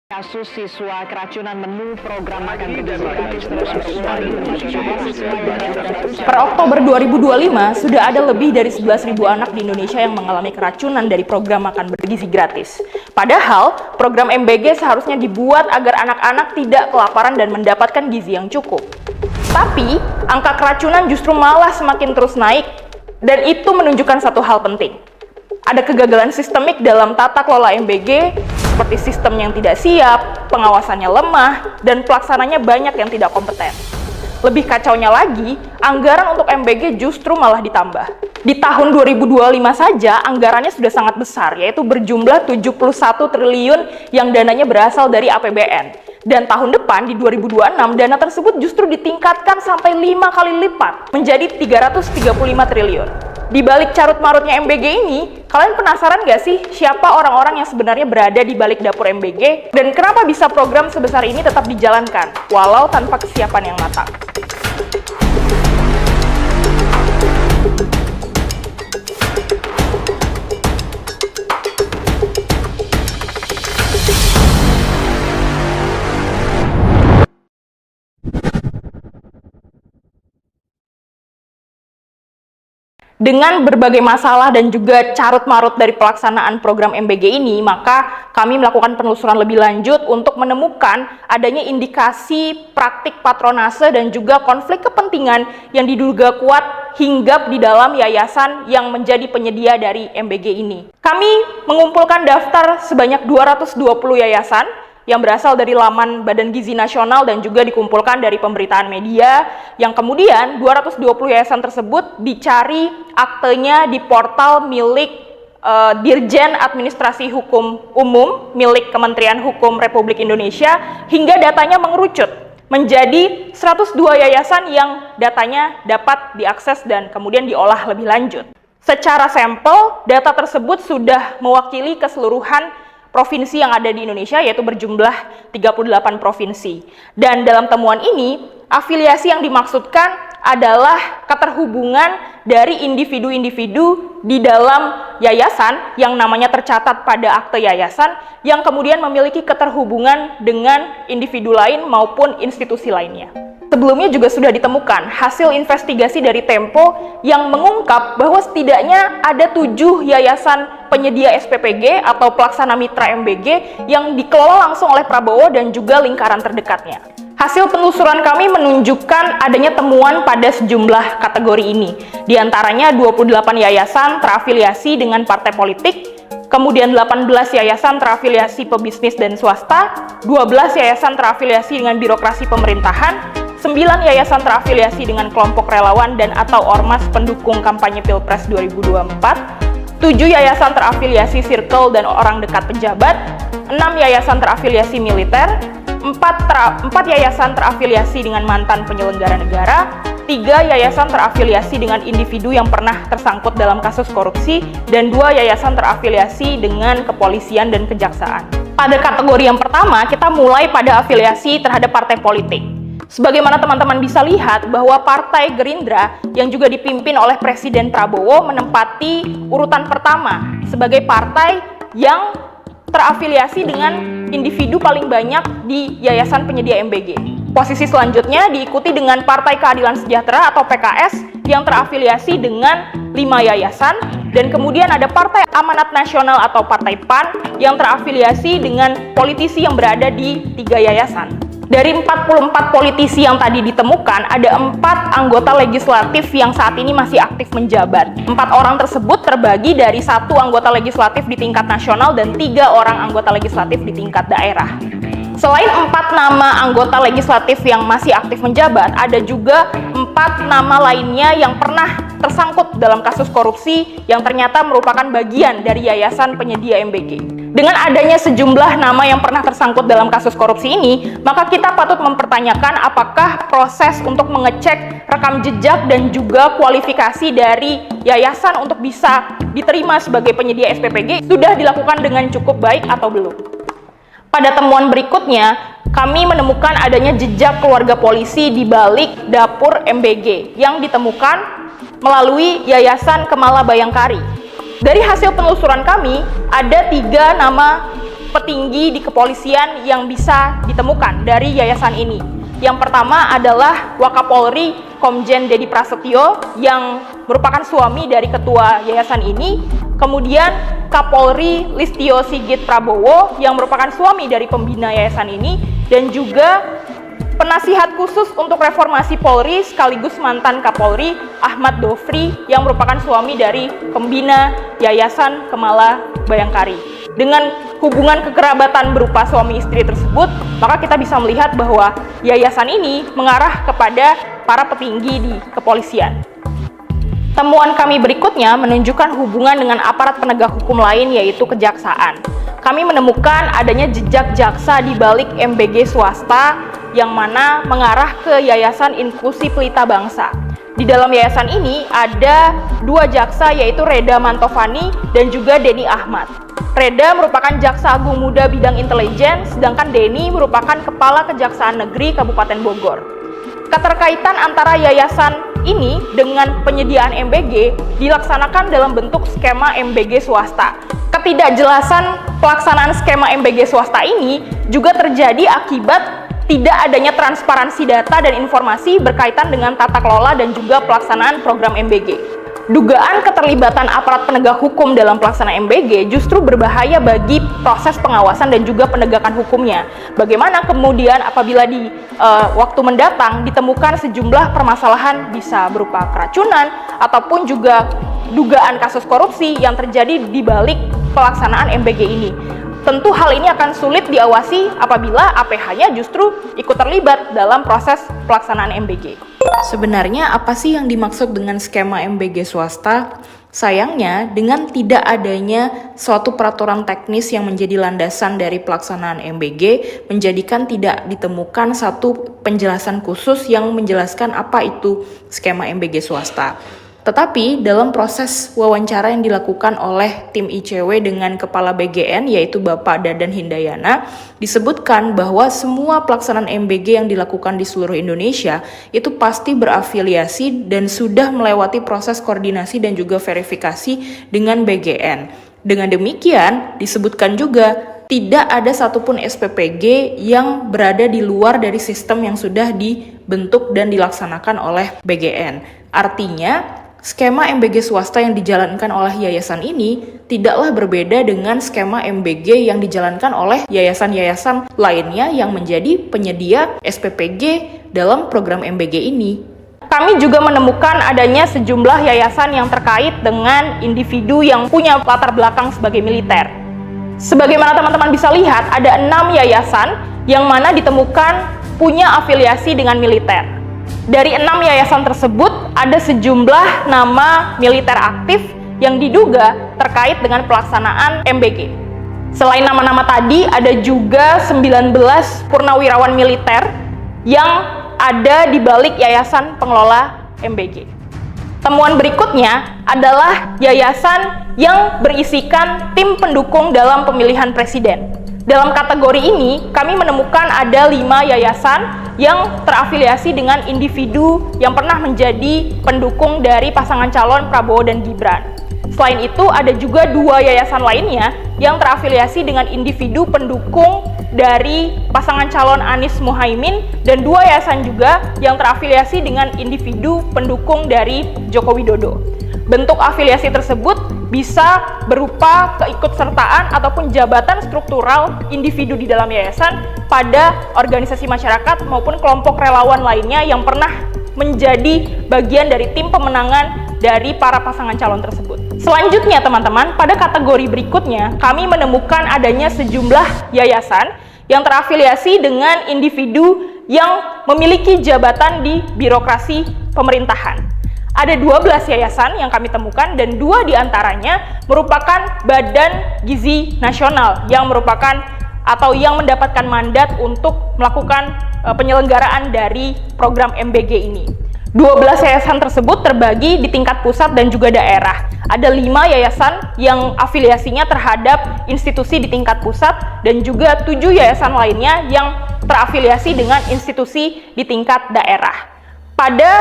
Kasus siswa keracunan menu program makan bergizi gratis terus berulang di Indonesia. Per Oktober 2025, sudah ada lebih dari 11.000 anak di Indonesia yang mengalami keracunan dari program makan bergizi gratis. Padahal, program MBG seharusnya dibuat agar anak-anak tidak kelaparan dan mendapatkan gizi yang cukup. Tapi, angka keracunan justru malah semakin terus naik, dan itu menunjukkan satu hal penting. Ada kegagalan sistemik dalam tata kelola MBG, seperti sistem yang tidak siap, pengawasannya lemah, dan pelaksananya banyak yang tidak kompeten. Lebih kacaunya lagi, anggaran untuk MBG justru malah ditambah. Di tahun 2025 saja, anggarannya sudah sangat besar, yaitu berjumlah 71 triliun yang dananya berasal dari APBN. Dan tahun depan, di 2026, dana tersebut justru ditingkatkan sampai 5 kali lipat, menjadi 335 triliun. Di balik carut-marutnya MBG ini, kalian penasaran nggak sih siapa orang-orang yang sebenarnya berada di balik dapur MBG? Dan kenapa bisa program sebesar ini tetap dijalankan, walau tanpa kesiapan yang matang? Dengan berbagai masalah dan juga carut-marut dari pelaksanaan program MBG ini, maka kami melakukan penelusuran lebih lanjut untuk menemukan adanya indikasi praktik patronase dan juga konflik kepentingan yang diduga kuat hinggap di dalam yayasan yang menjadi penyedia dari MBG ini. Kami mengumpulkan daftar sebanyak 220 yayasan yang berasal dari laman Badan Gizi Nasional dan juga dikumpulkan dari pemberitaan media, yang kemudian 220 yayasan tersebut dicari aktenya di portal milik Dirjen Administrasi Hukum Umum milik Kementerian Hukum Republik Indonesia, hingga datanya mengerucut menjadi 102 yayasan yang datanya dapat diakses dan kemudian diolah lebih lanjut. Secara sampel, data tersebut sudah mewakili keseluruhan provinsi yang ada di Indonesia, yaitu berjumlah 38 provinsi. Dan dalam temuan ini, afiliasi yang dimaksudkan adalah keterhubungan dari individu-individu di dalam yayasan yang namanya tercatat pada akte yayasan, yang kemudian memiliki keterhubungan dengan individu lain maupun institusi lainnya. Sebelumnya juga sudah ditemukan hasil investigasi dari Tempo yang mengungkap bahwa setidaknya ada 7 yayasan penyedia SPPG atau pelaksana mitra MBG yang dikelola langsung oleh Prabowo dan juga lingkaran terdekatnya. Hasil penelusuran kami menunjukkan adanya temuan pada sejumlah kategori ini. Di antaranya 28 yayasan terafiliasi dengan partai politik, kemudian 18 yayasan terafiliasi pebisnis dan swasta, 12 yayasan terafiliasi dengan birokrasi pemerintahan, 9 yayasan terafiliasi dengan kelompok relawan dan atau ormas pendukung kampanye Pilpres 2024, 7 yayasan terafiliasi circle dan orang dekat pejabat, 6 yayasan terafiliasi militer, 4 yayasan terafiliasi dengan mantan penyelenggara negara, 3 yayasan terafiliasi dengan individu yang pernah tersangkut dalam kasus korupsi, dan 2 yayasan terafiliasi dengan kepolisian dan kejaksaan. Pada kategori yang pertama, kita mulai pada afiliasi terhadap partai politik. Sebagaimana teman-teman bisa lihat bahwa Partai Gerindra yang juga dipimpin oleh Presiden Prabowo menempati urutan pertama sebagai partai yang terafiliasi dengan individu paling banyak di Yayasan Penyedia MBG. Posisi selanjutnya diikuti dengan Partai Keadilan Sejahtera atau PKS yang terafiliasi dengan 5 yayasan, dan kemudian ada Partai Amanat Nasional atau Partai PAN yang terafiliasi dengan politisi yang berada di 3 yayasan. Dari 44 politisi yang tadi ditemukan, ada 4 anggota legislatif yang saat ini masih aktif menjabat. 4 orang tersebut terbagi dari 1 anggota legislatif di tingkat nasional dan 3 orang anggota legislatif di tingkat daerah. Selain 4 nama anggota legislatif yang masih aktif menjabat, ada juga 4 nama lainnya yang pernah tersangkut dalam kasus korupsi yang ternyata merupakan bagian dari Yayasan Penyedia MBG. Dengan adanya sejumlah nama yang pernah tersangkut dalam kasus korupsi ini, maka kita patut mempertanyakan apakah proses untuk mengecek rekam jejak dan juga kualifikasi dari yayasan untuk bisa diterima sebagai penyedia SPPG sudah dilakukan dengan cukup baik atau belum. Pada temuan berikutnya, kami menemukan adanya jejak keluarga polisi di balik dapur MBG yang ditemukan melalui Yayasan Kemala Bayangkari. Dari hasil penelusuran kami, ada 3 nama petinggi di kepolisian yang bisa ditemukan dari yayasan ini. Yang pertama adalah Wakapolri Komjen Dedi Prasetyo yang merupakan suami dari ketua yayasan ini. Kemudian Kapolri Listio Sigit Prabowo yang merupakan suami dari pembina yayasan ini, dan juga penasihat khusus untuk reformasi Polri sekaligus mantan Kapolri Ahmad Dofri yang merupakan suami dari pembina Yayasan Kemala Bayangkari. Dengan hubungan kekerabatan berupa suami istri tersebut, maka kita bisa melihat bahwa yayasan ini mengarah kepada para petinggi di kepolisian. Temuan kami berikutnya menunjukkan hubungan dengan aparat penegak hukum lain, yaitu kejaksaan. Kami menemukan adanya jejak jaksa di balik MBG swasta yang mana mengarah ke Yayasan Inklusi Pelita Bangsa. Di dalam yayasan ini ada dua jaksa, yaitu Reda Mantovani dan juga Denny Ahmad. Reda merupakan Jaksa Agung Muda bidang intelijen, sedangkan Denny merupakan Kepala Kejaksaan Negeri Kabupaten Bogor. Keterkaitan antara yayasan ini dengan penyediaan MBG dilaksanakan dalam bentuk skema MBG swasta. Ketidakjelasan pelaksanaan skema MBG swasta ini juga terjadi akibat tidak adanya transparansi data dan informasi berkaitan dengan tata kelola dan juga pelaksanaan program MBG. Dugaan keterlibatan aparat penegak hukum dalam pelaksanaan MBG justru berbahaya bagi proses pengawasan dan juga penegakan hukumnya. Bagaimana kemudian apabila di waktu mendatang ditemukan sejumlah permasalahan bisa berupa keracunan ataupun juga dugaan kasus korupsi yang terjadi di balik pelaksanaan MBG ini. Tentu hal ini akan sulit diawasi apabila APH-nya justru ikut terlibat dalam proses pelaksanaan MBG. Sebenarnya apa sih yang dimaksud dengan skema MBG swasta? Sayangnya, dengan tidak adanya suatu peraturan teknis yang menjadi landasan dari pelaksanaan MBG, menjadikan tidak ditemukan satu penjelasan khusus yang menjelaskan apa itu skema MBG swasta. Tetapi dalam proses wawancara yang dilakukan oleh tim ICW dengan Kepala BGN yaitu Bapak Dadan Hindayana, disebutkan bahwa semua pelaksanaan MBG yang dilakukan di seluruh Indonesia itu pasti berafiliasi dan sudah melewati proses koordinasi dan juga verifikasi dengan BGN. Dengan demikian, disebutkan juga tidak ada satupun SPPG yang berada di luar dari sistem yang sudah dibentuk dan dilaksanakan oleh BGN. Artinya, skema MBG swasta yang dijalankan oleh yayasan ini tidaklah berbeda dengan skema MBG yang dijalankan oleh yayasan-yayasan lainnya yang menjadi penyedia SPPG dalam program MBG ini. Kami juga menemukan adanya sejumlah yayasan yang terkait dengan individu yang punya latar belakang sebagai militer. Sebagaimana teman-teman bisa lihat, ada 6 yayasan yang mana ditemukan punya afiliasi dengan militer. Dari 6 yayasan tersebut, ada sejumlah nama militer aktif yang diduga terkait dengan pelaksanaan MBG. Selain nama-nama tadi, ada juga 19 purnawirawan militer yang ada di balik yayasan pengelola MBG. Temuan berikutnya adalah yayasan yang berisikan tim pendukung dalam pemilihan presiden. Dalam kategori ini, kami menemukan ada 5 yayasan yang terafiliasi dengan individu yang pernah menjadi pendukung dari pasangan calon Prabowo dan Gibran. Selain itu, ada juga 2 yayasan lainnya yang terafiliasi dengan individu pendukung dari pasangan calon Anies Muhaimin dan 2 yayasan juga yang terafiliasi dengan individu pendukung dari Joko Widodo. Bentuk afiliasi tersebut bisa berupa keikutsertaan ataupun jabatan struktural individu di dalam yayasan pada organisasi masyarakat maupun kelompok relawan lainnya yang pernah menjadi bagian dari tim pemenangan dari para pasangan calon tersebut. Selanjutnya teman-teman, pada kategori berikutnya kami menemukan adanya sejumlah yayasan yang terafiliasi dengan individu yang memiliki jabatan di birokrasi pemerintahan. Ada 12 yayasan yang kami temukan dan 2 diantaranya merupakan Badan Gizi Nasional yang merupakan atau yang mendapatkan mandat untuk melakukan penyelenggaraan dari program MBG ini. 12 yayasan tersebut terbagi di tingkat pusat dan juga daerah. Ada 5 yayasan yang afiliasinya terhadap institusi di tingkat pusat dan juga 7 yayasan lainnya yang terafiliasi dengan institusi di tingkat daerah. Pada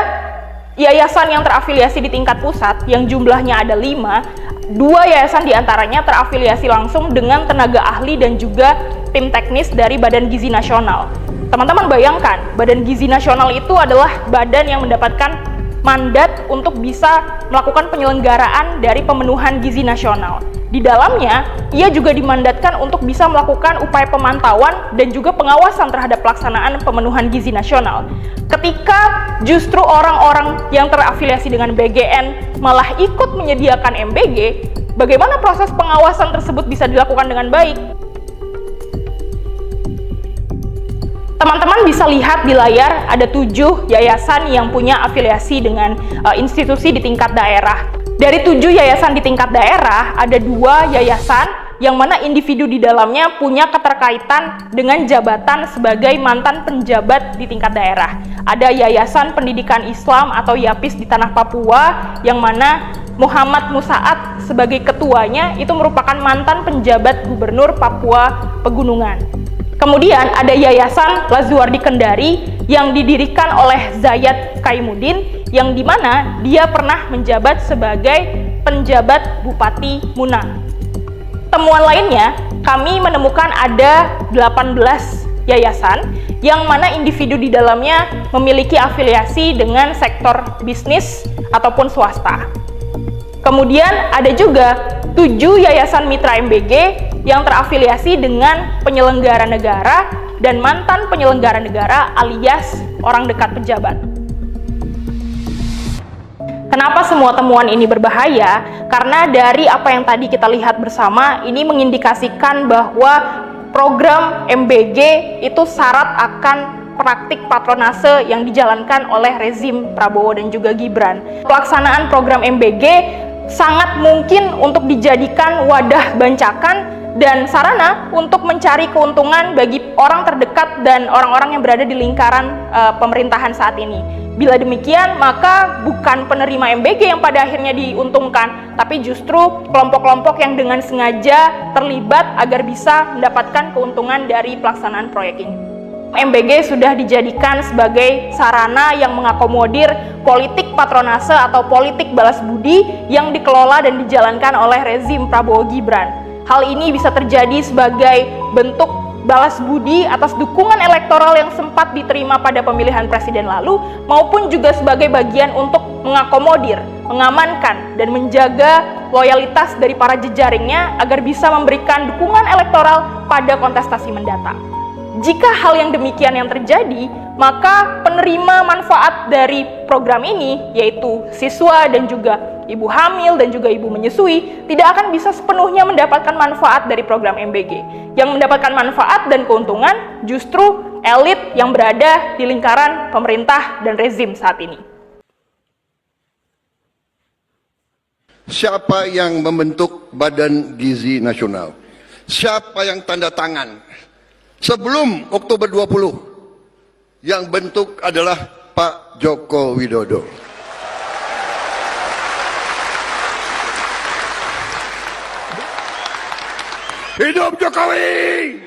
yayasan yang terafiliasi di tingkat pusat yang jumlahnya ada 5, 2 yayasan diantaranya terafiliasi langsung dengan tenaga ahli dan juga tim teknis dari Badan Gizi Nasional. Teman-teman bayangkan, Badan Gizi Nasional itu adalah badan yang mendapatkan mandat untuk bisa melakukan penyelenggaraan dari pemenuhan gizi nasional. Di dalamnya, ia juga dimandatkan untuk bisa melakukan upaya pemantauan dan juga pengawasan terhadap pelaksanaan pemenuhan gizi nasional. Ketika justru orang-orang yang terafiliasi dengan BGN malah ikut menyediakan MBG, bagaimana proses pengawasan tersebut bisa dilakukan dengan baik? Teman-teman bisa lihat di layar ada 7 yayasan yang punya afiliasi dengan institusi di tingkat daerah. Dari 7 yayasan di tingkat daerah, ada 2 yayasan yang mana individu di dalamnya punya keterkaitan dengan jabatan sebagai mantan penjabat di tingkat daerah. Ada Yayasan Pendidikan Islam atau YAPIS di Tanah Papua, yang mana Muhammad Musaat sebagai ketuanya itu merupakan mantan penjabat Gubernur Papua Pegunungan. Kemudian ada Yayasan Lazuardi Kendari yang didirikan oleh Zayat Kaimudin, yang dimana dia pernah menjabat sebagai penjabat Bupati Muna. Temuan lainnya, kami menemukan ada 18 yayasan yang mana individu di dalamnya memiliki afiliasi dengan sektor bisnis ataupun swasta. Kemudian ada juga 7 yayasan mitra MBG yang terafiliasi dengan penyelenggara negara dan mantan penyelenggara negara alias orang dekat pejabat. Kenapa semua temuan ini berbahaya? Karena dari apa yang tadi kita lihat bersama, ini mengindikasikan bahwa program MBG itu syarat akan praktik patronase yang dijalankan oleh rezim Prabowo dan juga Gibran. Pelaksanaan program MBG sangat mungkin untuk dijadikan wadah bancakan dan sarana untuk mencari keuntungan bagi orang terdekat dan orang-orang yang berada di lingkaran pemerintahan saat ini. Bila demikian, maka bukan penerima MBG yang pada akhirnya diuntungkan, tapi justru kelompok-kelompok yang dengan sengaja terlibat agar bisa mendapatkan keuntungan dari pelaksanaan proyek ini. MBG sudah dijadikan sebagai sarana yang mengakomodir politik patronase atau politik balas budi yang dikelola dan dijalankan oleh rezim Prabowo Gibran. Hal ini bisa terjadi sebagai bentuk balas budi atas dukungan elektoral yang sempat diterima pada pemilihan presiden lalu, maupun juga sebagai bagian untuk mengakomodir, mengamankan, dan menjaga loyalitas dari para jejaringnya agar bisa memberikan dukungan elektoral pada kontestasi mendatang. Jika hal yang demikian yang terjadi, maka penerima manfaat dari program ini, yaitu siswa dan juga ibu hamil dan juga ibu menyusui, tidak akan bisa sepenuhnya mendapatkan manfaat dari program MBG. Yang mendapatkan manfaat dan keuntungan justru elit yang berada di lingkaran pemerintah dan rezim saat ini. Siapa yang membentuk Badan Gizi Nasional? Siapa yang tanda tangan? Sebelum Oktober 20, yang bentuk adalah Pak Joko Widodo. Hidup Jokowi!